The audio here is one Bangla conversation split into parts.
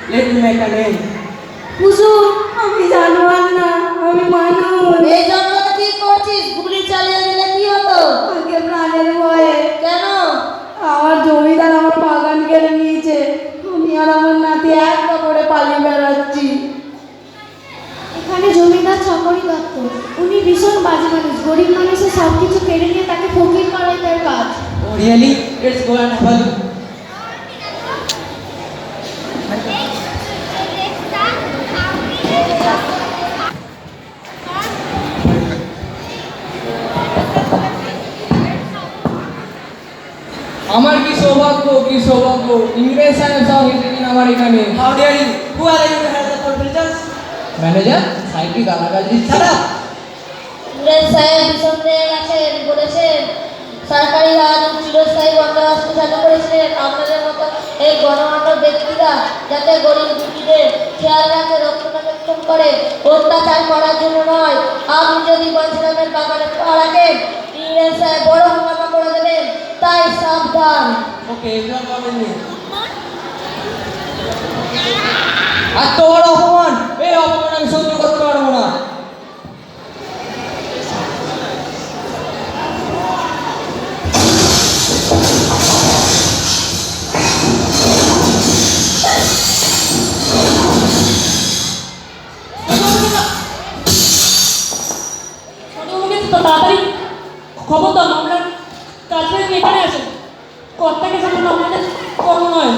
Let me make a name. হুজুর, আমি জানোয়ার না, আমি মানুষ। এই জন্য কি করছিস? গুলি চালিয়ে দিলে কি হতো? আগে প্রাণের ভয়ে। কেন? আমার জমিদার আমার বাগান কেড়ে নিয়েছে, আমি আর আমার নাতি এক কাপড়ে পালিয়ে বেড়াচ্ছি। এখানে জমিদার চাকরি দত্ত, উনি ভীষণ বাজে মানুষ। গরিব মানুষের সব কিছু কেড়ে নিয়ে তাকে ফকির করাই তার কাজ। Oh, really? Let's go and have a look. আমার কি সৌভাগ্য ইংরেজ সাহেব সব এসেছেন আমার এখানে। How dare you? Who are you to have the privileges? Manager সাইডটি গালাগাল দিচ্ছে। Shut up! ইংরেজ সাহেব ভীষণ রেগে গেছেন, বলেছেন সরকারি রাজ ও চিরস্থায়ী বন্দোবস্ত চালু করেছিলেন আপনাদের মতো এই গণমান্য ব্যক্তিরা, যাতে গরিব দুঃখীদের খেয়াল রাখে, রক্ষণাবেক্ষণ করে, অত্যাচার করার জন্য নয়। আপনি যদি বাঞ্ছারামের বাগানে পা রাখেন, ইংরেজ সাহেব বড় হাঙ্গামা করে দেবেন, তাই সাবধান। Okay, everyone come with me. এত বড় অপমান, এই অপমান আমি সহ্য করতে পারবো না। তাড়াতাড়ি খবর দাও, মামলার কাছে এখানে আসেন। কর্তাকে সামনে আমাদের কর্ম নয়।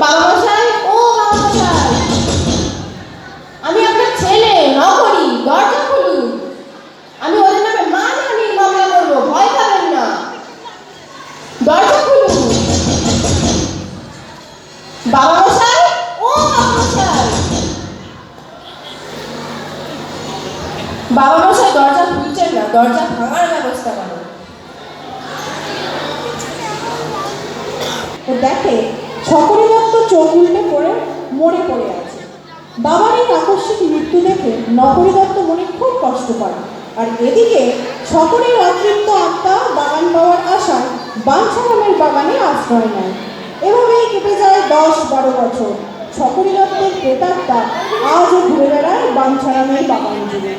বাবা মশাই, ও বাবা মশাই, আমি আপনার ছেলে নকরি, দরজা খুলুন। আমি ওদের নামে মানহানির মামলা করবো, ভয় পাবেন না, দরজা খুলুন। বাবা মশাই, ও বাবা মশাই, বাবা মশাই দরজা খুলছেন না, দরজা ভাঙার ব্যবস্থা করুন। ও দেখে সকরি দত্ত চোখ উল্টে পড়ে মরে পড়ে আছে। বাবার এই আকস্মিক মৃত্যু দেখে নকরি দত্ত মনে খুব কষ্ট পায়। আর এদিকে সকরির অতৃপ্ত আত্মা বাগান পাওয়ার আশায় বাঞ্ছারামের বাগানে আশ্রয় নেয়। এভাবেই কেটে যায় 10-12 বছর। সকরি দত্তের প্রেতাত্মা আজও ঘুরে বেড়ায় বাঞ্ছারামের বাগান জুড়ে।